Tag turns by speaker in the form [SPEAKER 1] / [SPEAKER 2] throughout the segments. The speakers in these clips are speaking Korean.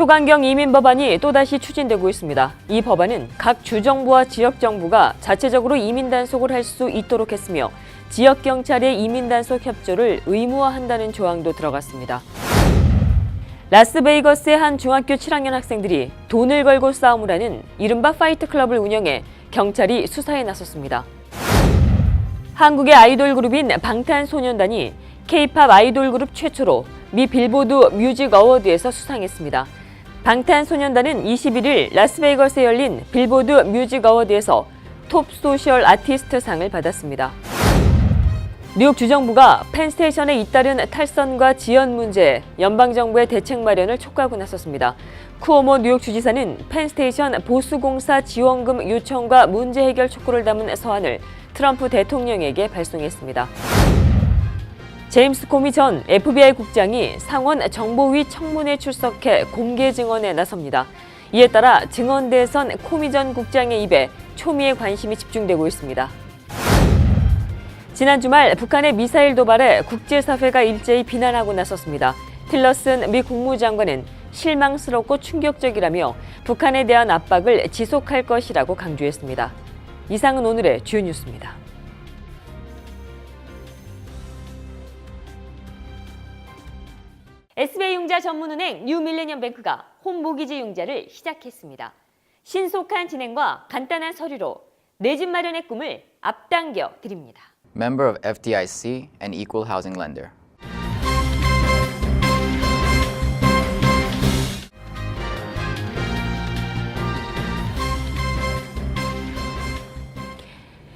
[SPEAKER 1] 초강경 이민 법안이 또다시 추진되고 있습니다. 이 법안은 각 주정부와 지역정부가 자체적으로 이민 단속을 할 수 있도록 했으며 지역경찰의 이민 단속 협조를 의무화한다는 조항도 들어갔습니다. 라스베이거스의 한 중학교 7학년 학생들이 돈을 걸고 싸움을 하는 이른바 파이트 클럽을 운영해 경찰이 수사에 나섰습니다. 한국의 아이돌 그룹인 방탄소년단이 K-팝 아이돌 그룹 최초로 미 빌보드 뮤직 어워드에서 수상했습니다. 방탄소년단은 21일 라스베이거스에 열린 빌보드 뮤직 어워드에서 톱 소셜 아티스트 상을 받았습니다. 뉴욕 주정부가 펜스테이션에 잇따른 탈선과 지연 문제에 연방정부의 대책 마련을 촉구하고 나섰습니다. 쿠오모 뉴욕 주지사는 펜스테이션 보수공사 지원금 요청과 문제 해결 촉구를 담은 서한을 트럼프 대통령에게 발송했습니다. 제임스 코미 전 FBI 국장이 상원 정보위 청문회에 출석해 공개 증언에 나섭니다. 이에 따라 증언대에선 코미 전 국장의 입에 초미의 관심이 집중되고 있습니다. 지난 주말 북한의 미사일 도발에 국제사회가 일제히 비난하고 나섰습니다. 틸러슨 미 국무장관은 실망스럽고 충격적이라며 북한에 대한 압박을 지속할 것이라고 강조했습니다. 이상은 오늘의 주요 뉴스입니다. SBI융자 전문은행 뉴밀레니엄뱅크가 홈모기지 융자를 시작했습니다. 신속한 진행과 간단한 서류로 내 집 마련의 꿈을 앞당겨 드립니다.
[SPEAKER 2] Member of FDIC and Equal Housing Lender.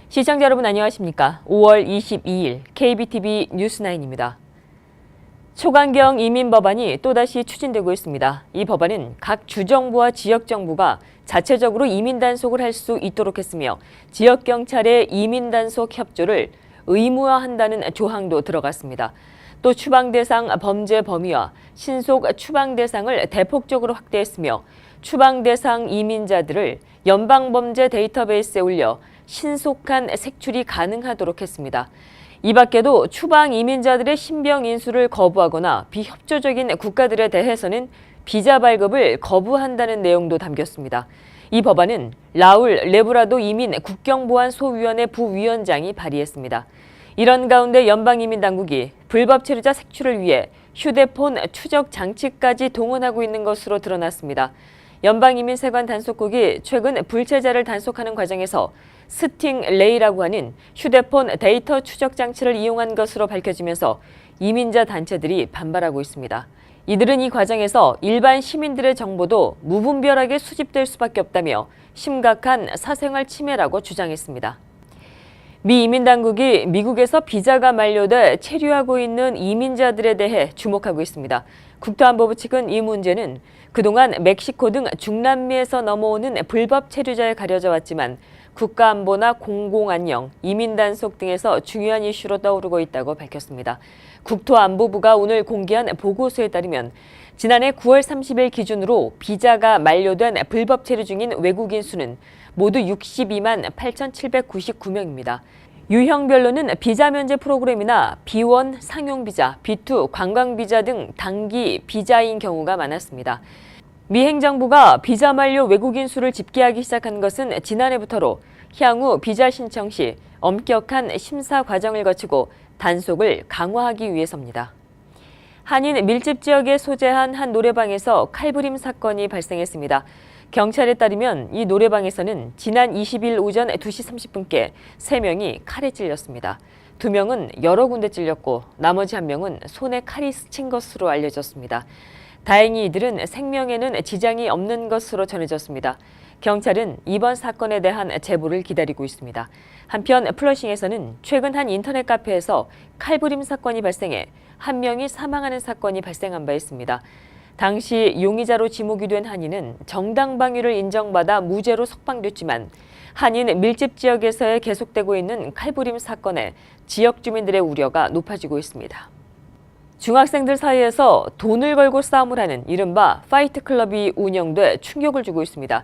[SPEAKER 1] 시청자 여러분 안녕하십니까? 5월 22일 KBTV 뉴스9입니다. 초강경 이민 법안이 또다시 추진되고 있습니다. 이 법안은 각 주정부와 지역정부가 자체적으로 이민 단속을 할 수 있도록 했으며 지역경찰의 이민 단속 협조를 의무화한다는 조항도 들어갔습니다. 또 추방 대상 범죄 범위와 신속 추방 대상을 대폭적으로 확대했으며 추방 대상 이민자들을 연방범죄 데이터베이스에 올려 신속한 색출이 가능하도록 했습니다. 이 밖에도 추방 이민자들의 신병 인수를 거부하거나 비협조적인 국가들에 대해서는 비자 발급을 거부한다는 내용도 담겼습니다. 이 법안은 라울 레브라도 이민 국경보안소위원회 부위원장이 발의했습니다. 이런 가운데 연방이민당국이 불법 체류자 색출을 위해 휴대폰 추적 장치까지 동원하고 있는 것으로 드러났습니다. 연방이민세관 단속국이 최근 불체자를 단속하는 과정에서 스팅레이라고 하는 휴대폰 데이터 추적 장치를 이용한 것으로 밝혀지면서 이민자 단체들이 반발하고 있습니다. 이들은 이 과정에서 일반 시민들의 정보도 무분별하게 수집될 수밖에 없다며 심각한 사생활 침해라고 주장했습니다. 미 이민당국이 미국에서 비자가 만료돼 체류하고 있는 이민자들에 대해 주목하고 있습니다. 국토안보부 측은 이 문제는 그동안 멕시코 등 중남미에서 넘어오는 불법 체류자에 가려져 왔지만 국가안보나 공공안녕, 이민단속 등에서 중요한 이슈로 떠오르고 있다고 밝혔습니다. 국토안보부가 오늘 공개한 보고서에 따르면 지난해 9월 30일 기준으로 비자가 만료된 불법 체류 중인 외국인 수는 모두 62만 8,799명입니다. 유형별로는 비자 면제 프로그램이나 B1 상용비자, B2 관광비자 등 단기 비자인 경우가 많았습니다. 미 행정부가 비자 만료 외국인 수를 집계하기 시작한 것은 지난해부터로 향후 비자 신청 시 엄격한 심사 과정을 거치고 단속을 강화하기 위해서입니다. 한인 밀집 지역에 소재한 한 노래방에서 칼부림 사건이 발생했습니다. 경찰에 따르면 이 노래방에서는 지난 20일 오전 2시 30분께 3명이 칼에 찔렸습니다. 2명은 여러 군데 찔렸고 나머지 1명은 손에 칼이 스친 것으로 알려졌습니다. 다행히 이들은 생명에는 지장이 없는 것으로 전해졌습니다. 경찰은 이번 사건에 대한 제보를 기다리고 있습니다. 한편 플러싱에서는 최근 한 인터넷 카페에서 칼부림 사건이 발생해 1명이 사망하는 사건이 발생한 바 있습니다. 당시 용의자로 지목이 된 한인은 정당방위를 인정받아 무죄로 석방됐지만 한인 밀집 지역에서의 계속되고 있는 칼부림 사건에 지역 주민들의 우려가 높아지고 있습니다. 중학생들 사이에서 돈을 걸고 싸움을 하는 이른바 파이트 클럽이 운영돼 충격을 주고 있습니다.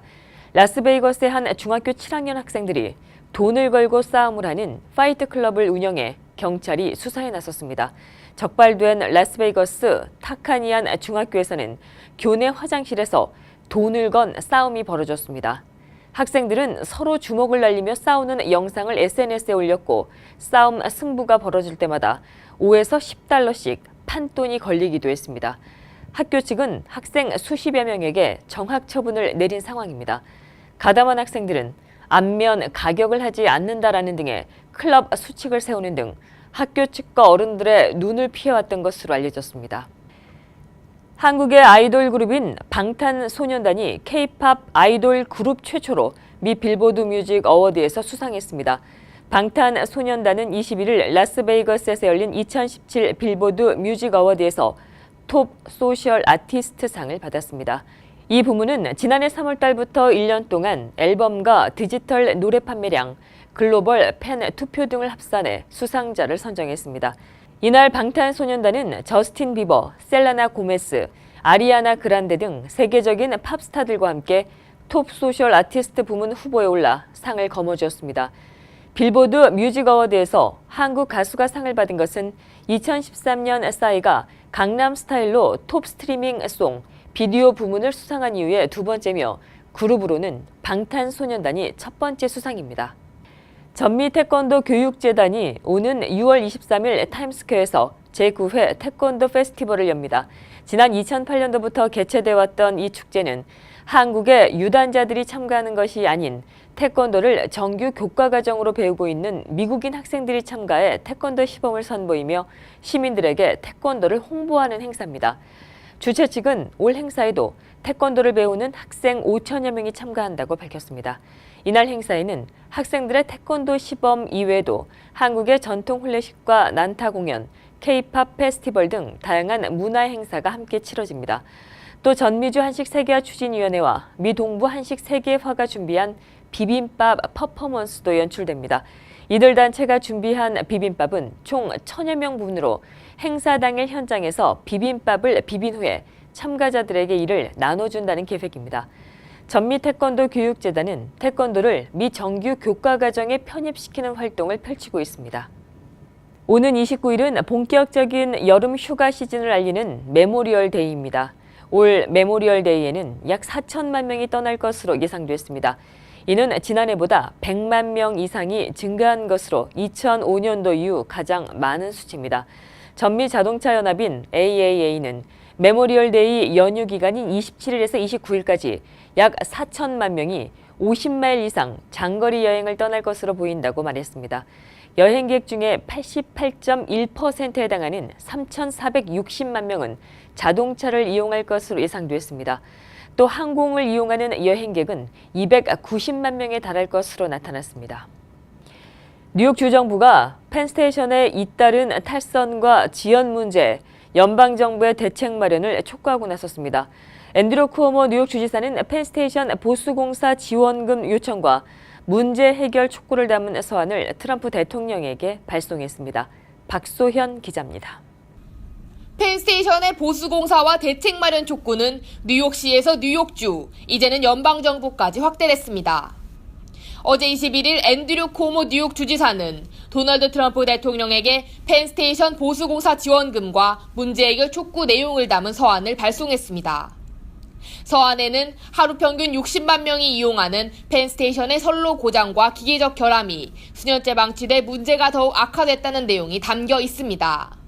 [SPEAKER 1] 라스베이거스의 한 중학교 7학년 학생들이 돈을 걸고 싸움을 하는 파이트 클럽을 운영해 경찰이 수사에 나섰습니다. 적발된 라스베이거스 타카니안 중학교에서는 교내 화장실에서 돈을 건 싸움이 벌어졌습니다. 학생들은 서로 주먹을 날리며 싸우는 영상을 SNS에 올렸고 싸움 승부가 벌어질 때마다 5에서 10달러씩 판돈이 걸리기도 했습니다. 학교 측은 학생 수십여 명에게 정학 처분을 내린 상황입니다. 가담한 학생들은 안면 가격을 하지 않는다라는 등의 클럽 수칙을 세우는 등 학교 측과 어른들의 눈을 피해왔던 것으로 알려졌습니다. 한국의 아이돌 그룹인 방탄소년단이 K-팝 아이돌 그룹 최초로 미 빌보드 뮤직 어워드에서 수상했습니다. 방탄소년단은 21일 라스베이거스에서 열린 2017 빌보드 뮤직 어워드에서 톱 소셜 아티스트상을 받았습니다. 이 부문은 지난해 3월 달부터 1년 동안 앨범과 디지털 노래 판매량, 글로벌 팬 투표 등을 합산해 수상자를 선정했습니다. 이날 방탄소년단은 저스틴 비버, 셀레나 고메스, 아리아나 그란데 등 세계적인 팝스타들과 함께 톱 소셜 아티스트 부문 후보에 올라 상을 거머쥐었습니다. 빌보드 뮤직 어워드에서 한국 가수가 상을 받은 것은 2013년 싸이가 강남 스타일로 톱 스트리밍 송, 비디오 부문을 수상한 이후에 두 번째며 그룹으로는 방탄소년단이 첫 번째 수상입니다. 전미 태권도 교육재단이 오는 6월 23일 타임스퀘어에서 제9회 태권도 페스티벌을 엽니다. 지난 2008년도부터 개최돼 왔던 이 축제는 한국의 유단자들이 참가하는 것이 아닌 태권도를 정규 교과과정으로 배우고 있는 미국인 학생들이 참가해 태권도 시범을 선보이며 시민들에게 태권도를 홍보하는 행사입니다. 주최 측은 올 행사에도 태권도를 배우는 학생 5천여 명이 참가한다고 밝혔습니다. 이날 행사에는 학생들의 태권도 시범 이외에도 한국의 전통 혼례식과 난타 공연, K-팝 페스티벌 등 다양한 문화 행사가 함께 치러집니다. 또 전미주 한식세계화 추진위원회와 미 동부 한식세계화가 준비한 비빔밥 퍼포먼스도 연출됩니다. 이들 단체가 준비한 비빔밥은 총 1,000여 명 분으로 행사 당일 현장에서 비빔밥을 비빈 후에 참가자들에게 이를 나눠준다는 계획입니다. 전미 태권도 교육재단은 태권도를 미 정규 교과과정에 편입시키는 활동을 펼치고 있습니다. 오는 29일은 본격적인 여름 휴가 시즌을 알리는 메모리얼 데이입니다. 올 메모리얼 데이에는 약 4천만 명이 떠날 것으로 예상됐습니다. 이는 지난해보다 100만 명 이상이 증가한 것으로 2005년도 이후 가장 많은 수치입니다. 전미자동차연합인 AAA는 메모리얼 데이 연휴 기간인 27일에서 29일까지 약 4천만 명이 50마일 이상 장거리 여행을 떠날 것으로 보인다고 말했습니다. 여행객 중에 88.1%에 해당하는 3,460만 명은 자동차를 이용할 것으로 예상됐습니다. 또 항공을 이용하는 여행객은 290만 명에 달할 것으로 나타났습니다. 뉴욕 주정부가 펜스테이션에 잇따른 탈선과 지연 문제, 연방정부의 대책 마련을 촉구하고 나섰습니다. 앤드류 쿠오모 뉴욕 주지사는 펜스테이션 보수공사 지원금 요청과 문제 해결 촉구를 담은 서한을 트럼프 대통령에게 발송했습니다. 박소현 기자입니다.
[SPEAKER 3] 펜스테이션의 보수공사와 대책 마련 촉구는 뉴욕시에서 뉴욕주, 이제는 연방정부까지 확대됐습니다. 어제 21일 앤드류 쿠오모 뉴욕 주지사는 도널드 트럼프 대통령에게 펜스테이션 보수공사 지원금과 문제 해결 촉구 내용을 담은 서한을 발송했습니다. 서한에는 하루 평균 60만 명이 이용하는 펜스테이션의 선로 고장과 기계적 결함이 수년째 방치돼 문제가 더욱 악화됐다는 내용이 담겨 있습니다.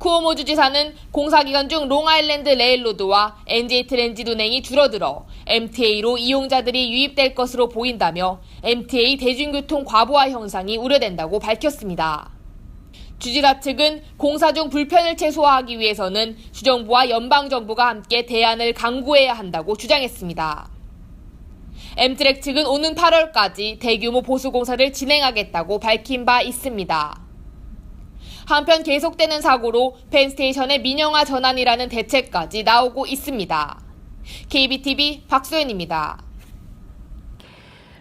[SPEAKER 3] 쿠오모 주지사는 공사 기간 중 롱아일랜드 레일로드와 NJ 트랜짓 운행이 줄어들어 MTA로 이용자들이 유입될 것으로 보인다며 MTA 대중교통 과부하 현상이 우려된다고 밝혔습니다. 주지사 측은 공사 중 불편을 최소화하기 위해서는 주정부와 연방정부가 함께 대안을 강구해야 한다고 주장했습니다. 엠트랙 측은 오는 8월까지 대규모 보수공사를 진행하겠다고 밝힌 바 있습니다. 한편 계속되는 사고로 펜스테이션의 민영화 전환이라는 대책까지 나오고 있습니다. KBTV 박소연입니다.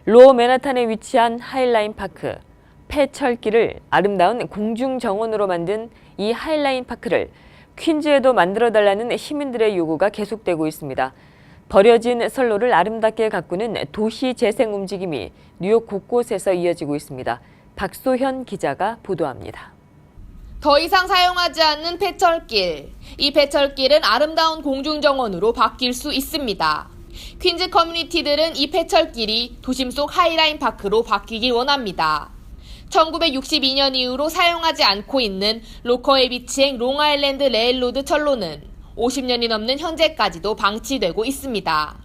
[SPEAKER 1] 로어 맨하탄에 위치한 하이라인 파크, 폐철길을 아름다운 공중정원으로 만든 이 하이라인 파크를 퀸즈에도 만들어달라는 시민들의 요구가 계속되고 있습니다. 버려진 선로를 아름답게 가꾸는 도시 재생 움직임이 뉴욕 곳곳에서 이어지고 있습니다. 박소현 기자가 보도합니다.
[SPEAKER 3] 더 이상 사용하지 않는 폐철길. 이 폐철길은 아름다운 공중정원으로 바뀔 수 있습니다. 퀸즈 커뮤니티들은 이 폐철길이 도심 속 하이라인 파크로 바뀌길 원합니다. 1962년 이후로 사용하지 않고 있는 로커웨이 비치행 롱아일랜드 레일로드 철로는 50년이 넘는 현재까지도 방치되고 있습니다.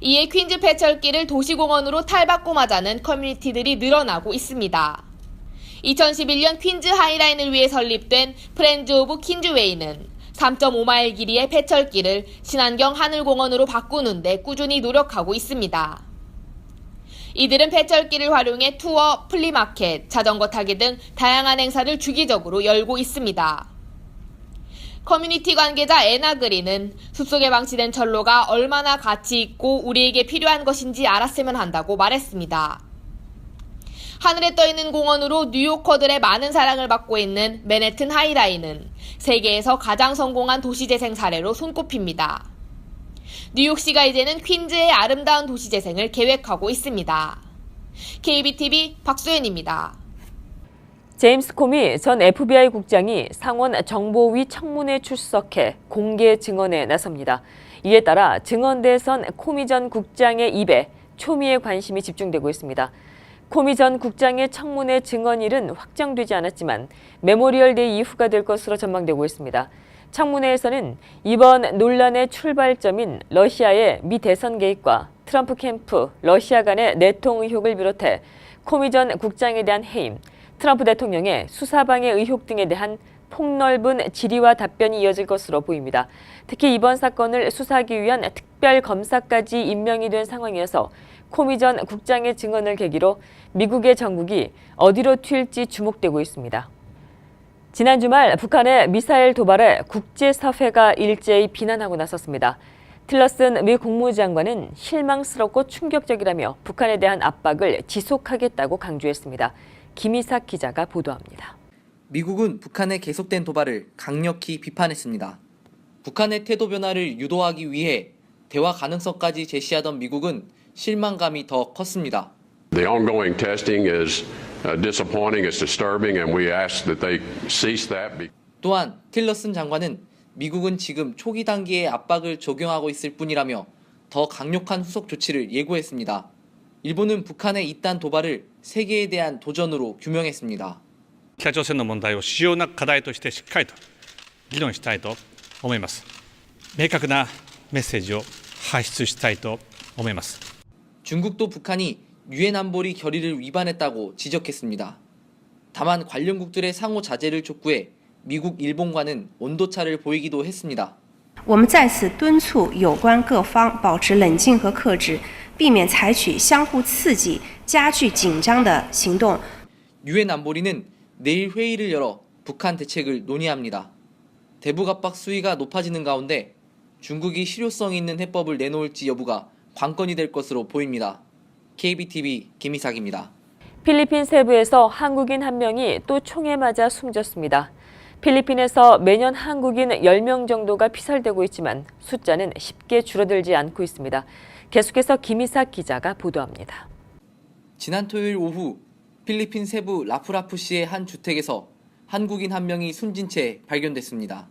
[SPEAKER 3] 이에 퀸즈 폐철길을 도시공원으로 탈바꿈하자는 커뮤니티들이 늘어나고 있습니다. 2011년 퀸즈 하이라인을 위해 설립된 프렌즈 오브 퀸즈웨이는 3.5마일 길이의 폐철길을 친환경 하늘공원으로 바꾸는 데 꾸준히 노력하고 있습니다. 이들은 폐철길을 활용해 투어, 플리마켓, 자전거 타기 등 다양한 행사를 주기적으로 열고 있습니다. 커뮤니티 관계자 에나그리는 숲속에 방치된 철로가 얼마나 가치 있고 우리에게 필요한 것인지 알았으면 한다고 말했습니다. 하늘에 떠있는 공원으로 뉴요커들의 많은 사랑을 받고 있는 맨해튼 하이라인은 세계에서 가장 성공한 도시재생 사례로 손꼽힙니다. 뉴욕시가 이제는 퀸즈의 아름다운 도시재생을 계획하고 있습니다. KBTV 박소연입니다.
[SPEAKER 1] 제임스 코미 전 FBI 국장이 상원 정보위 청문회 출석해 공개 증언에 나섭니다. 이에 따라 증언대선 코미 전 국장의 입에 초미의 관심이 집중되고 있습니다. 코미 전 국장의 청문회 증언일은 확정되지 않았지만 메모리얼데이 이후가 될 것으로 전망되고 있습니다. 청문회에서는 이번 논란의 출발점인 러시아의 미 대선 개입과 트럼프 캠프, 러시아 간의 내통 의혹을 비롯해 코미 전 국장에 대한 해임, 트럼프 대통령의 수사방해 의혹 등에 대한 폭넓은 질의와 답변이 이어질 것으로 보입니다. 특히 이번 사건을 수사하기 위한 특별검사까지 임명이 된 상황이어서 코미 전 국장의 증언을 계기로 미국의 정국이 어디로 튈지 주목되고 있습니다. 지난 주말 북한의 미사일 도발에 국제사회가 일제히 비난하고 나섰습니다. 틸러슨 미 국무장관은 실망스럽고 충격적이라며 북한에 대한 압박을 지속하겠다고 강조했습니다. 김희삭 기자가 보도합니다.
[SPEAKER 4] 미국은 북한의 계속된 도발을 강력히 비판했습니다. 북한의 태도 변화를 유도하기 위해 대화 가능성까지 제시하던 미국은 실망감이 더 컸습니다.
[SPEAKER 5] The ongoing testing is disappointing, it's disturbing, and we ask that they cease that.
[SPEAKER 4] 또한 틸러슨 장관은 미국은 지금 초기 단계의 압박을 적용하고 있을 뿐이라며 더 강력한 후속 조치를 예고했습니다. 일본은 북한의 이딴 도발을 세계에 대한 도전으로 규명했습니다.
[SPEAKER 6] 北朝鮮の問題を主要な課題としてしっかりと議論したいと思います。明確なメッセージを発出したいと思います。
[SPEAKER 4] 중국도 북한이 유엔 안보리 결의를 위반했다고 지적했습니다. 다만 관련국들의 상호 자제를 촉구해 미국, 일본과는 온도차를 보이기도 했습니다.
[SPEAKER 7] 我们再次敦促有关各方保持冷静和克制，避免采取相互刺激、加剧紧张的行动。
[SPEAKER 4] 유엔 안보리는 내일 회의를 열어 북한 대책을 논의합니다. 대북 압박 수위가 높아지는 가운데 중국이 실효성 있는 해법을 내놓을지 여부가 관건이 될 것으로 보입니다. KBTV 김희삭입니다.
[SPEAKER 1] 필리핀 세부에서 한국인 한 명이 또 총에 맞아 숨졌습니다. 필리핀에서 매년 한국인 10명 정도가 피살되고 있지만 숫자는 쉽게 줄어들지 않고 있습니다. 계속해서 김희삭 기자가 보도합니다.
[SPEAKER 4] 지난 토요일 오후 필리핀 세부 라프라푸시의 한 주택에서 한국인 한 명이 숨진 채 발견됐습니다.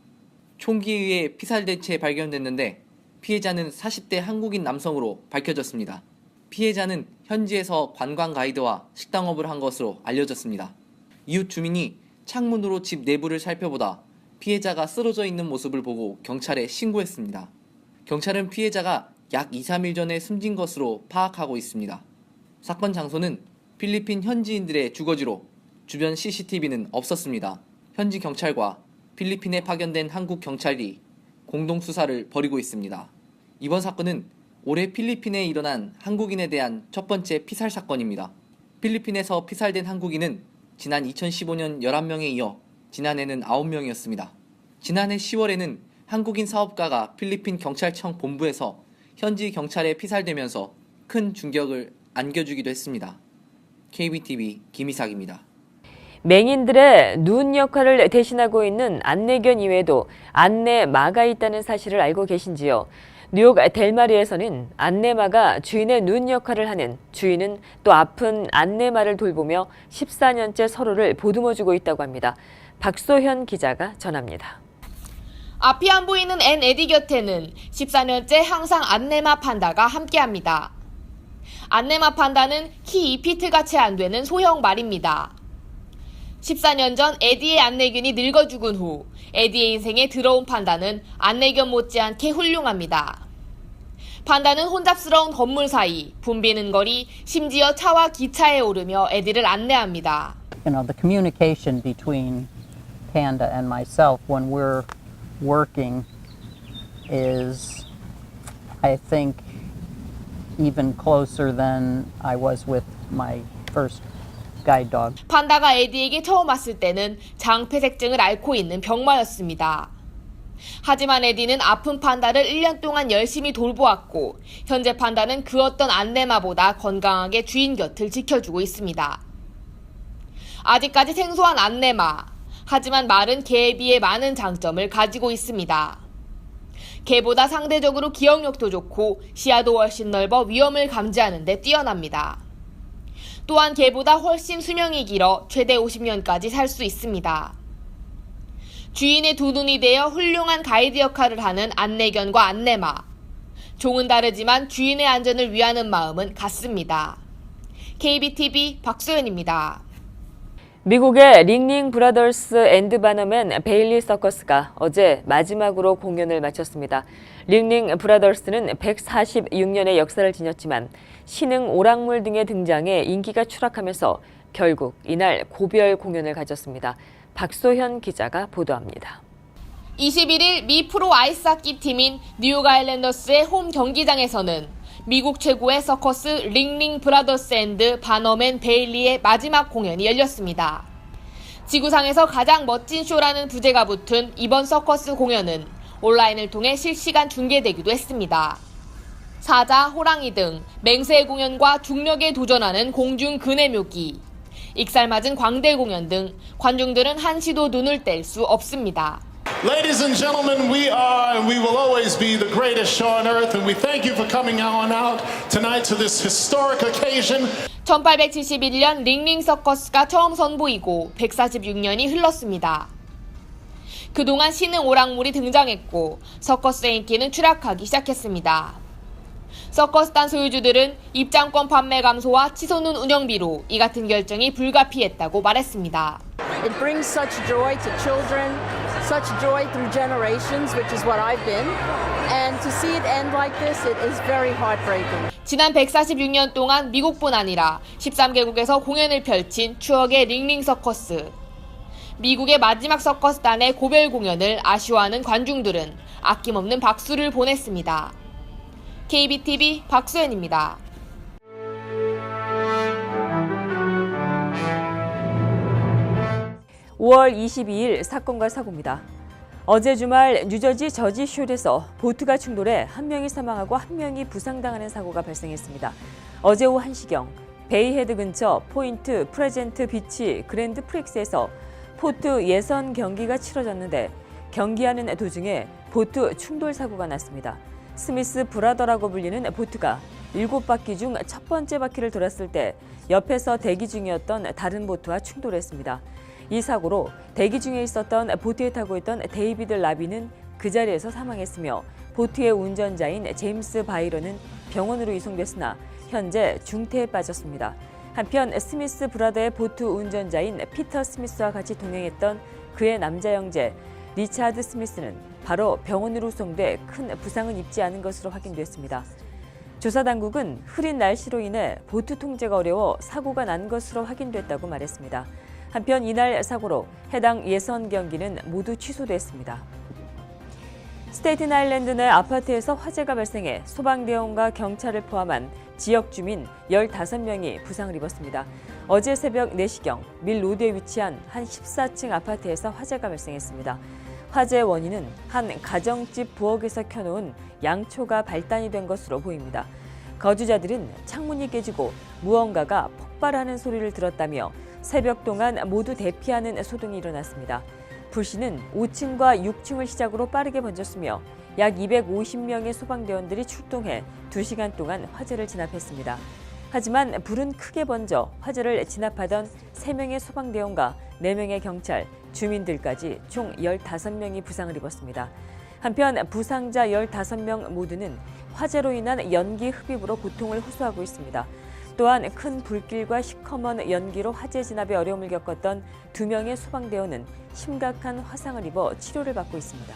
[SPEAKER 4] 총기에 의해 피살된 채 발견됐는데 피해자는 40대 한국인 남성으로 밝혀졌습니다. 피해자는 현지에서 관광 가이드와 식당업을 한 것으로 알려졌습니다. 이웃 주민이 창문으로 집 내부를 살펴보다 피해자가 쓰러져 있는 모습을 보고 경찰에 신고했습니다. 경찰은 피해자가 약 2-3일 전에 숨진 것으로 파악하고 있습니다. 사건 장소는 필리핀 현지인들의 주거지로 주변 CCTV는 없었습니다. 현지 경찰과 필리핀에 파견된 한국 경찰이 공동 수사를 벌이고 있습니다. 이번 사건은 올해 필리핀에 일어난 한국인에 대한 첫 번째 피살 사건입니다. 필리핀에서 피살된 한국인은 지난 2015년 11명에 이어 지난해는 9명이었습니다. 지난해 10월에는 한국인 사업가가 필리핀 경찰청 본부에서 현지 경찰에 피살되면서 큰 충격을 안겨주기도 했습니다. KBTV 김희삭입니다.
[SPEAKER 1] 맹인들의 눈 역할을 대신하고 있는 안내견 이외에도 안내마가 있다는 사실을 알고 계신지요? 뉴욕 델마리에서는 안내마가 주인의 눈 역할을 하는 주인은 또 아픈 안내마를 돌보며 14년째 서로를 보듬어주고 있다고 합니다. 박소현 기자가 전합니다.
[SPEAKER 3] 앞이 안 보이는 앤 에디 곁에는 14년째 항상 안내마 판다가 함께합니다. 안내마 판다는 키 2피트가 채 안 되는 소형 말입니다. 14년 전 에디의 안내견이 늙어 죽은 후 에디의 인생에 들어온 판다는 안내견 못지않게 훌륭합니다. 판다는 혼잡스러운 건물 사이, 붐비는 거리, 심지어 차와 기차에 오르며 에디를 안내합니다.
[SPEAKER 8] The communication between Panda and myself when we're working is, I think, even closer than I was with my first guide dog.
[SPEAKER 3] 판다가 에디에게 처음 왔을 때는 장폐색증을 앓고 있는 병마였습니다. 하지만 에디는 아픈 판다를 1년 동안 열심히 돌보았고 현재 판다는 그 어떤 안내마보다 건강하게 주인 곁을 지켜주고 있습니다. 아직까지 생소한 안내마, 하지만 말은 개에 비해 많은 장점을 가지고 있습니다. 개보다 상대적으로 기억력도 좋고 시야도 훨씬 넓어 위험을 감지하는 데 뛰어납니다. 또한 개보다 훨씬 수명이 길어 최대 50년까지 살 수 있습니다. 주인의 두 눈이 되어 훌륭한 가이드 역할을 하는 안내견과 안내마. 종은 다르지만 주인의 안전을 위하는 마음은 같습니다. KBTV 박소연입니다.
[SPEAKER 1] 미국의 링링 브라더스 앤드 바너맨 베일리 서커스가 어제 마지막으로 공연을 마쳤습니다. 링링 브라더스는 146년의 역사를 지녔지만 신흥 오락물 등의 등장에 인기가 추락하면서 결국 이날 고별 공연을 가졌습니다. 박소현 기자가 보도합니다.
[SPEAKER 3] 21일 미 프로 아이스하키 팀인 뉴욕 아일랜더스의 홈 경기장에서는 미국 최고의 서커스 링링 브라더스 앤드 바너맨 베일리의 마지막 공연이 열렸습니다. 지구상에서 가장 멋진 쇼라는 부제가 붙은 이번 서커스 공연은 온라인을 통해 실시간 중계되기도 했습니다. 사자, 호랑이 등 맹세의 공연과 중력에 도전하는 공중 근해 묘기, 익살맞은 광대 공연 등 관중들은 한시도 눈을 뗄 수 없습니다.
[SPEAKER 9] Ladies and gentlemen, we are and we will always be the greatest show on earth, and we thank you for coming on out tonight to this historic occasion.
[SPEAKER 3] 1871년 링링 서커스가 처음 선보이고 146년이 흘렀습니다. 그동안 신흥 오락물이 등장했고 서커스의 인기는 추락하기 시작했습니다. 서커스단 소유주들은 입장권 판매 감소와 치솟는 운영비로 이 같은 결정이 불가피했다고 말했습니다.
[SPEAKER 10] It brings such joy to children, such joy through generations, which is what I've been. And to see it end like this, it is very heartbreaking.
[SPEAKER 3] 지난 146년 동안 미국뿐 아니라 13개국에서 공연을 펼친 추억의 링링 서커스. 미국의 마지막 서커스단의 고별 공연을 아쉬워하는 관중들은 아낌없는 박수를 보냈습니다. KBTV 박소연입니다.
[SPEAKER 1] (5월 22일) 사건과 사고입니다. 어제 주말 뉴저지 저지숄에서 보트가 충돌해 한 명이 사망하고 한 명이 부상당하는 사고가 발생했습니다. 어제 오후 1시경 베이헤드 근처 포인트 프레젠트 비치 그랜드 프릭스에서 포트 예선 경기가 치러졌는데 경기하는 도중에 보트 충돌 사고가 났습니다. 스미스 브라더라고 불리는 보트가 7바퀴 중 첫 번째 바퀴를 돌았을 때 옆에서 대기 중이었던 다른 보트와 충돌했습니다. 이 사고로 대기 중에 있었던 보트에 타고 있던 데이비드 라비는 그 자리에서 사망했으며 보트의 운전자인 제임스 바이런은 병원으로 이송됐으나 현재 중태에 빠졌습니다. 한편 스미스 브라더의 보트 운전자인 피터 스미스와 같이 동행했던 그의 남자 형제 리차드 스미스는 바로 병원으로送돼 큰 부상은 입지 않은 것으로 확인됐습니다. 조사당국은 흐린 날씨로 인해 보트 통제가 어려워 사고가 난 것으로 확인됐다고 말했습니다. 한편 이날 사고로 해당 예선 경기는 모두 취소됐습니다. 스테이튼 아일랜드 내 아파트에서 화재가 발생해 소방대원과 경찰을 포함한 지역 주민 15명이 부상을 입었습니다. 어제 새벽 4시경 밀 로드에 위치한 한 14층 아파트에서 화재가 발생했습니다. 화재의 원인은 한 가정집 부엌에서 켜놓은 양초가 발단이 된 것으로 보입니다. 거주자들은 창문이 깨지고 무언가가 폭발하는 소리를 들었다며 새벽 동안 모두 대피하는 소동이 일어났습니다. 불씨는 5층과 6층을 시작으로 빠르게 번졌으며 약 250명의 소방대원들이 출동해 2시간 동안 화재를 진압했습니다. 하지만 불은 크게 번져 화재를 진압하던 3명의 소방대원과 4명의 경찰, 주민들까지 총 15명이 부상을 입었습니다. 한편 부상자 15명 모두는 화재로 인한 연기 흡입으로 고통을 호소하고 있습니다. 또한 큰 불길과 시커먼 연기로 화재 진압에 어려움을 겪었던 2명의 소방대원은 심각한 화상을 입어 치료를 받고 있습니다.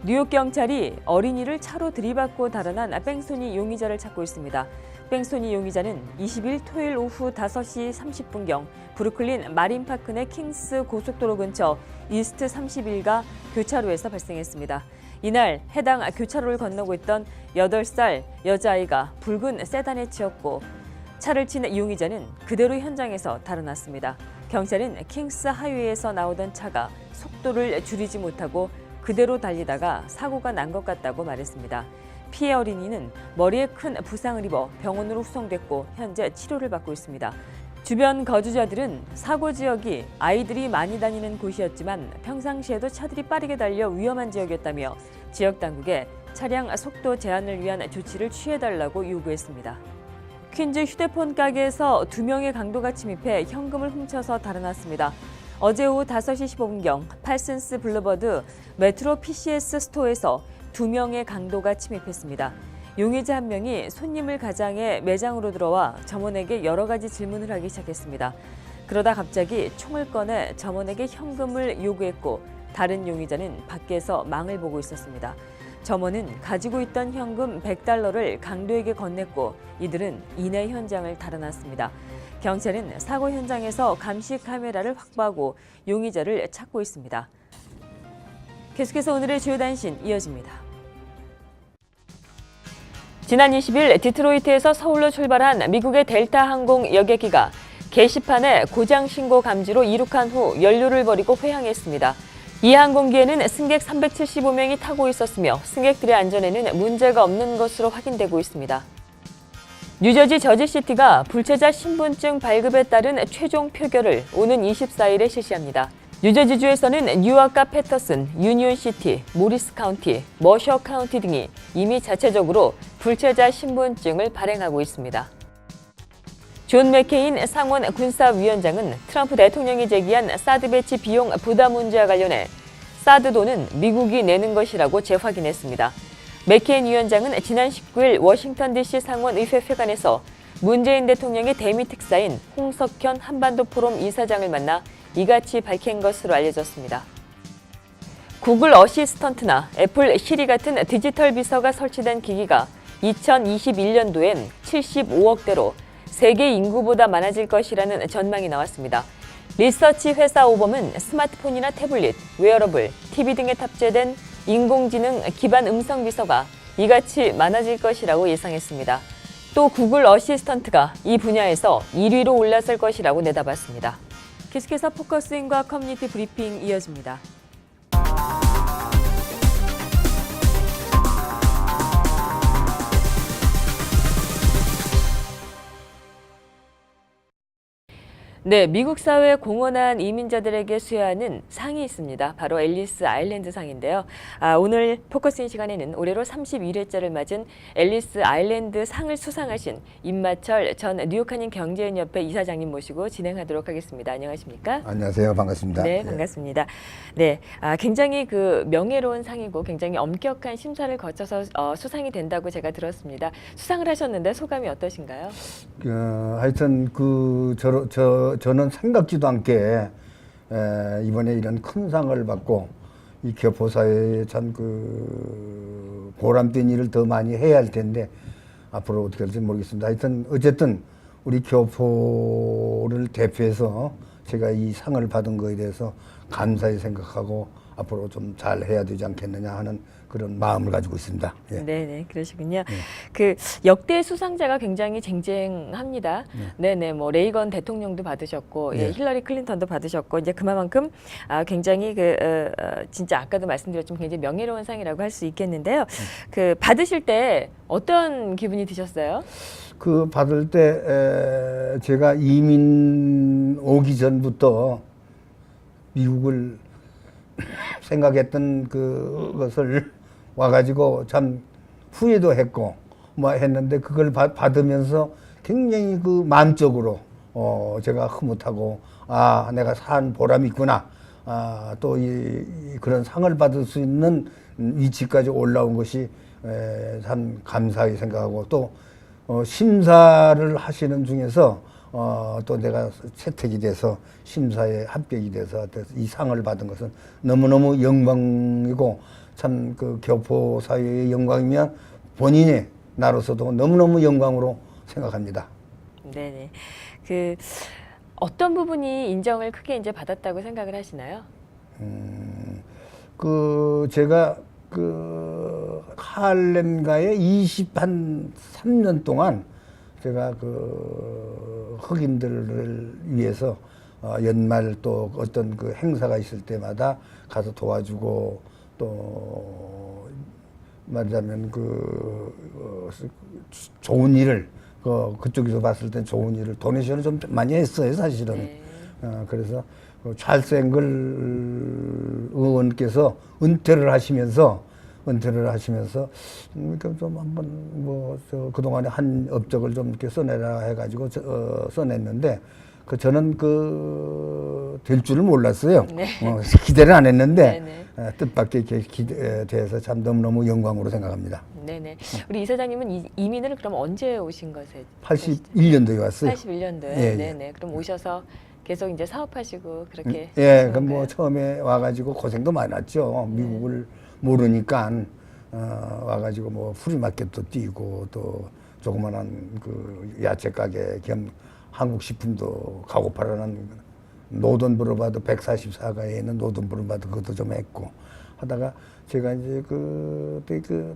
[SPEAKER 1] 뉴욕 경찰이 어린이를 차로 들이받고 달아난 뺑소니 용의자를 찾고 있습니다. 뺑소니 용의자는 20일 토요일 오후 5시 30분경 브루클린 마린파크 내 킹스 고속도로 근처 이스트 31가 교차로에서 발생했습니다. 이날 해당 교차로를 건너고 있던 8살 여자아이가 붉은 세단에 치였고 차를 친 용의자는 그대로 현장에서 달아났습니다. 경찰은 킹스 하이웨이에서 나오던 차가 속도를 줄이지 못하고 그대로 달리다가 사고가 난 것 같다고 말했습니다. 피해 어린이는 머리에 큰 부상을 입어 병원으로 후송됐고 현재 치료를 받고 있습니다. 주변 거주자들은 사고 지역이 아이들이 많이 다니는 곳이었지만 평상시에도 차들이 빠르게 달려 위험한 지역이었다며 지역 당국에 차량 속도 제한을 위한 조치를 취해달라고 요구했습니다. 퀸즈 휴대폰 가게에서 2명의 강도가 침입해 현금을 훔쳐서 달아났습니다. 어제 오후 5시 15분경 팔슨스 블루버드 메트로 PCS 스토어에서 2명의 강도가 침입했습니다. 용의자 1명이 손님을 가장해 매장으로 들어와 점원에게 여러 가지 질문을 하기 시작했습니다. 그러다 갑자기 총을 꺼내 점원에게 현금을 요구했고 다른 용의자는 밖에서 망을 보고 있었습니다. 점원은 가지고 있던 현금 $100를 강도에게 건넸고 이들은 이내 현장을 달아났습니다. 경찰은 사고 현장에서 감시 카메라를 확보하고 용의자를 찾고 있습니다. 계속해서 오늘의 주요 단신 이어집니다. 지난 20일 디트로이트에서 서울로 출발한 미국의 델타 항공 여객기가 게시판에 고장 신고 감지로 이륙한 후 연료를 버리고 회항했습니다. 이 항공기에는 승객 375명이 타고 있었으며 승객들의 안전에는 문제가 없는 것으로 확인되고 있습니다. 뉴저지 저지시티가 불체자 신분증 발급에 따른 최종 표결을 오는 24일에 실시합니다. 뉴저지주에서는 뉴아카 패터슨, 유니온시티, 모리스 카운티, 머셔 카운티 등이 이미 자체적으로 불체자 신분증을 발행하고 있습니다. 존 맥케인 상원 군사위원장은 트럼프 대통령이 제기한 사드 배치 비용 부담 문제와 관련해 사드 돈은 미국이 내는 것이라고 재확인했습니다. 맥케인 위원장은 지난 19일 워싱턴 DC 상원의회회관에서 문재인 대통령의 대미 특사인 홍석현 한반도 포럼 이사장을 만나 이같이 밝힌 것으로 알려졌습니다. 구글 어시스턴트나 애플 시리 같은 디지털 비서가 설치된 기기가 2021년도엔 75억대로 세계 인구보다 많아질 것이라는 전망이 나왔습니다. 리서치 회사 오범은 스마트폰이나 태블릿, 웨어러블, TV 등에 탑재된 인공지능 기반 음성 비서가 이같이 많아질 것이라고 예상했습니다. 또 구글 어시스턴트가 이 분야에서 1위로 올라설 것이라고 내다봤습니다. 계속해서 포커스인과 커뮤니티 브리핑 이어집니다. 네, 미국 사회에 공헌한 이민자들에게 수여하는 상이 있습니다. 바로 앨리스 아일랜드 상인데요. 오늘 포커스인 시간에는 올해로 31회째를 맞은 앨리스 아일랜드 상을 수상하신 임마철 전 뉴욕 한인 경제인협회 이사장님 모시고 진행하도록 하겠습니다. 안녕하십니까?
[SPEAKER 11] 안녕하세요. 반갑습니다.
[SPEAKER 1] 네, 반갑습니다. 네, 굉장히 그 명예로운 상이고 굉장히 엄격한 심사를 거쳐서 수상이 된다고 제가 들었습니다. 수상을 하셨는데 소감이 어떠신가요?
[SPEAKER 11] 하여튼 저는 생각지도 않게 이번에 이런 큰 상을 받고 이 교포사회에 참 보람된 일을 더 많이 해야 할 텐데 앞으로 어떻게 될지 모르겠습니다. 하여튼 어쨌든 우리 교포를 대표해서 제가 이 상을 받은 거에 대해서 감사히 생각하고 앞으로 좀 잘 해야 되지 않겠느냐 하는 그런 마음을 가지고 있습니다. 예.
[SPEAKER 1] 네네, 그러시군요. 그 역대 수상자가 굉장히 쟁쟁합니다. 네네, 뭐 레이건 대통령도 받으셨고, 예, 힐러리 클린턴도 받으셨고, 이제 그만큼 굉장히 진짜 아까도 말씀드렸지만 굉장히 명예로운 상이라고 할 수 있겠는데요. 그 받으실 때 어떤 기분이 드셨어요?
[SPEAKER 11] 그 받을 때 제가 이민 오기 전부터 미국을 생각했던 그것을 와가지고 참 후회도 했고 뭐 했는데 그걸 받으면서 굉장히 그 마음적으로 제가 흐뭇하고 내가 산 보람이 있구나. 또 그런 상을 받을 수 있는 위치까지 올라온 것이 참 감사하게 생각하고 또 심사를 하시는 중에서 또 내가 채택이 돼서 심사에 합격이 돼서 이 상을 받은 것은 너무너무 영광이고 참 그 교포 사회의 영광이면 본인이 나로서도 너무너무 영광으로 생각합니다.
[SPEAKER 1] 네네. 그 어떤 부분이 인정을 크게 이제 받았다고 생각을 하시나요?
[SPEAKER 11] 제가 그 할렘가에 23년 동안 제가 그 흑인들을 위해서 연말 또 어떤 그 행사가 있을 때마다 가서 도와주고 또 말하자면 좋은 일을 그쪽에서 봤을 때 좋은 일을 도네이션을 좀 많이 했어요 사실은.
[SPEAKER 1] 네.
[SPEAKER 11] 그래서 찰스 앵글 의원께서 은퇴를 하시면서 좀 한번 그동안에 한 업적을 좀 이렇게 써내라 해가지고 써냈는데 저는 될 줄을 몰랐어요.
[SPEAKER 1] 네.
[SPEAKER 11] 기대를 안 했는데
[SPEAKER 1] 네네.
[SPEAKER 11] 뜻밖의 기대돼서 참 너무너무 영광으로 생각합니다.
[SPEAKER 1] 네네. 우리 이사장님은 이민을 그럼 언제 오신 것에?
[SPEAKER 11] 81년도에 왔어요.
[SPEAKER 1] 81년도에.
[SPEAKER 11] 예, 예.
[SPEAKER 1] 네네. 그럼 오셔서 계속 이제 사업하시고 그렇게.
[SPEAKER 11] 예,
[SPEAKER 1] 하신
[SPEAKER 11] 뭐
[SPEAKER 1] 건가요?
[SPEAKER 11] 처음에 와가지고 고생도 많았죠. 미국을 모르니까 와가지고 뭐 프리마켓도 뛰고 또 조그만한 그 야채 가게 겸 한국 식품도 가고 팔아는 노던 브루바드 144가에 있는 노던 브루바드 그것도 좀 했고 하다가 제가 이제 그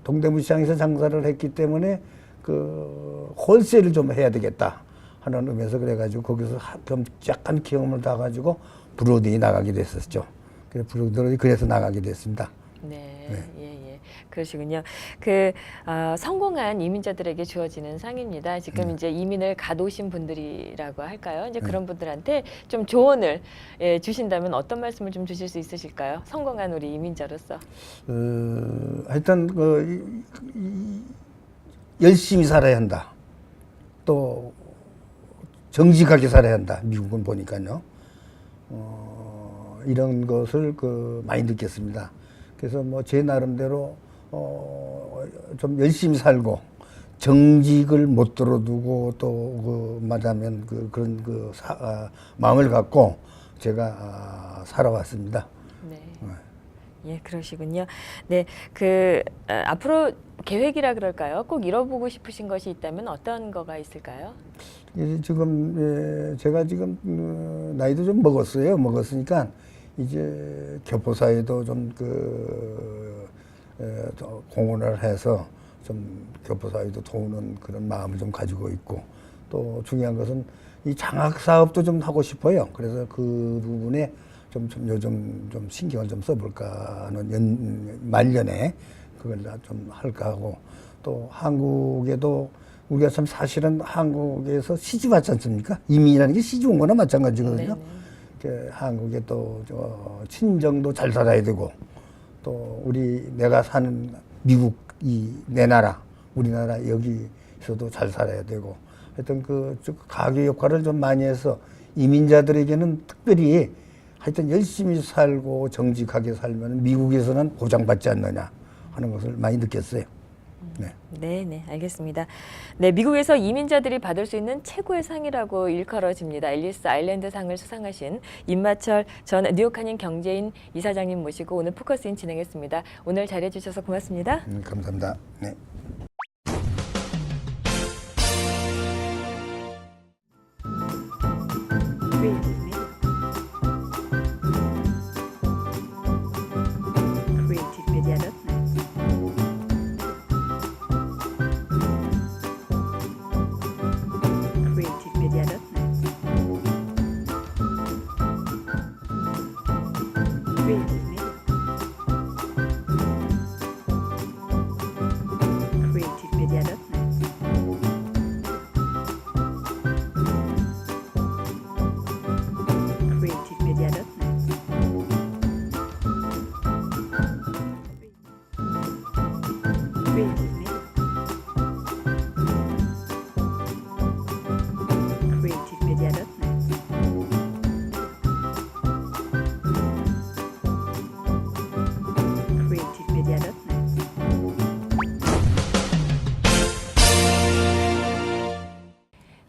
[SPEAKER 11] 동대문 시장에서 장사를 했기 때문에 그 홀세를 좀 해야 되겠다 하는 의미에서 그래가지고 거기서 좀 약간 경험을 다 가지고 브로드에 나가게 됐었죠. 그래서 나가게 됐습니다.
[SPEAKER 1] 네,
[SPEAKER 11] 네.
[SPEAKER 1] 예. 그러시군요. 성공한 이민자들에게 주어지는 상입니다. 지금 이제 이민을 가도신 분들이라고 할까요? 이제 그런 분들한테 좀 조언을 주신다면 어떤 말씀을 좀 주실 수 있으실까요? 성공한 우리 이민자로서.
[SPEAKER 11] 하여튼 열심히 살아야 한다. 또 정직하게 살아야 한다. 미국은 보니까요. 이런 것을 많이 느꼈습니다. 그래서 뭐 제 나름대로 좀 열심히 살고 정직을 못 들어두고 또 말하면 그런 마음을 갖고 제가 살아왔습니다.
[SPEAKER 1] 네. 예, 그러시군요. 네, 앞으로 계획이라 그럴까요? 꼭 이뤄보고 싶으신 것이 있다면 어떤 거가 있을까요?
[SPEAKER 11] 지금 제가 지금 나이도 좀 먹었으니까 이제 교포사회도 좀 공헌을 해서 좀 교포사회도 도우는 그런 마음을 좀 가지고 있고 또 중요한 것은 이 장학 사업도 좀 하고 싶어요. 그래서 그 부분에 좀 요즘 좀 신경을 좀 써볼까 하는 말년에 그걸 좀 할까 하고 또 한국에도 우리가 참 사실은 한국에서 시집 왔지 않습니까? 이민이라는 게 시집 온 거나 마찬가지거든요. 한국에 또 친정도 잘 살아야 되고 또 내가 사는 미국 내 나라 우리나라 여기서도 잘 살아야 되고 하여튼 가교 역할을 좀 많이 해서 이민자들에게는 특별히 하여튼 열심히 살고 정직하게 살면 미국에서는 보장받지 않느냐 하는 것을 많이 느꼈어요.
[SPEAKER 1] 네, 알겠습니다. 네, 미국에서 이민자들이 받을 수 있는 최고의 상이라고 일컬어집니다. 앨리스 아일랜드 상을 수상하신 임마철 전 뉴욕 한인 경제인 이사장님 모시고 오늘 포커스인 진행했습니다. 오늘 잘해주셔서 고맙습니다.
[SPEAKER 11] 감사합니다. 네.
[SPEAKER 7] creativemedia.net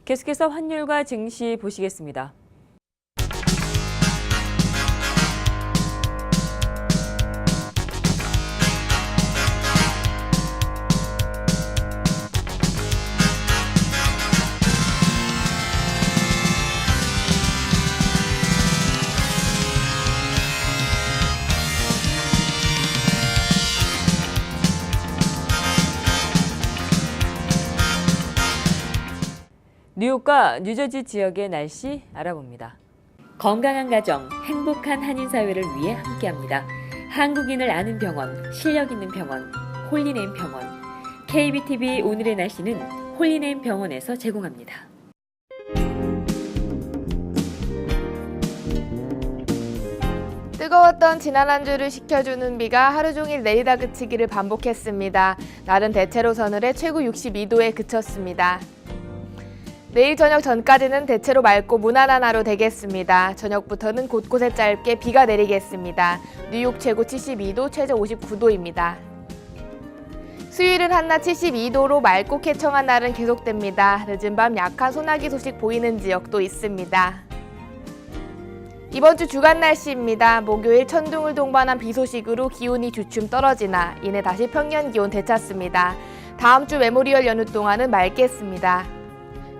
[SPEAKER 1] 계속해서 환율과 증시 보시겠습니다. 뉴욕과 뉴저지 지역의 날씨 알아봅니다. 건강한 가정, 행복한 한인사회를 위해 함께합니다. 한국인을 아는 병원, 실력 있는 병원, 홀리네임 병원. KBTV 오늘의 날씨는 홀리네임 병원에서 제공합니다.
[SPEAKER 3] 뜨거웠던 지난 한 주를 식혀주는 비가 하루 종일 내리다 그치기를 반복했습니다. 날은 대체로 서늘해 최고 62도에 그쳤습니다. 내일 저녁 전까지는 대체로 맑고 무난한 하루 되겠습니다. 저녁부터는 곳곳에 짧게 비가 내리겠습니다. 뉴욕 최고 72도, 최저 59도입니다. 수요일은 한낮 72도로 맑고 쾌청한 날은 계속됩니다. 늦은 밤 약한 소나기 소식 보이는 지역도 있습니다. 이번 주 주간 날씨입니다. 목요일 천둥을 동반한 비 소식으로 기온이 주춤 떨어지나 이내 다시 평년 기온 되찾습니다. 다음 주 메모리얼 연휴 동안은 맑겠습니다.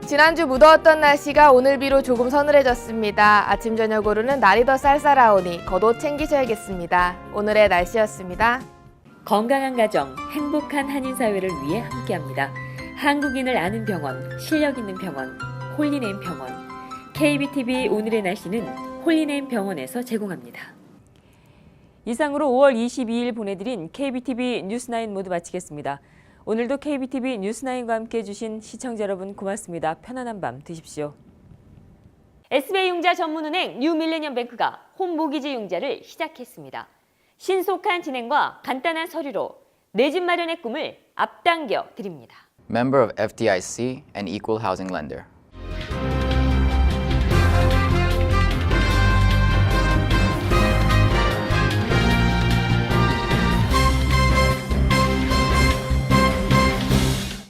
[SPEAKER 3] 지난주 무더웠던 날씨가 오늘 비로 조금 서늘해졌습니다. 아침 저녁으로는 날이 더 쌀쌀하오니 겉옷 챙기셔야겠습니다. 오늘의 날씨였습니다.
[SPEAKER 1] 건강한 가정, 행복한 한인사회를 위해 함께합니다. 한국인을 아는 병원, 실력 있는 병원, 홀리네임 병원. KBTV 오늘의 날씨는 홀리네임 병원에서 제공합니다. 이상으로 5월 22일 보내드린 KBTV 뉴스9 모두 마치겠습니다. 오늘도 KBTV 뉴스9과 함께해 주신 시청자 여러분 고맙습니다. 편안한 밤 되십시오. SBI 융자 전문은행 뉴밀레니엄뱅크가 홈모기지 융자를 시작했습니다. 신속한 진행과 간단한 서류로 내 집 마련의 꿈을 앞당겨 드립니다.
[SPEAKER 2] Member of FDIC and Equal Housing Lender.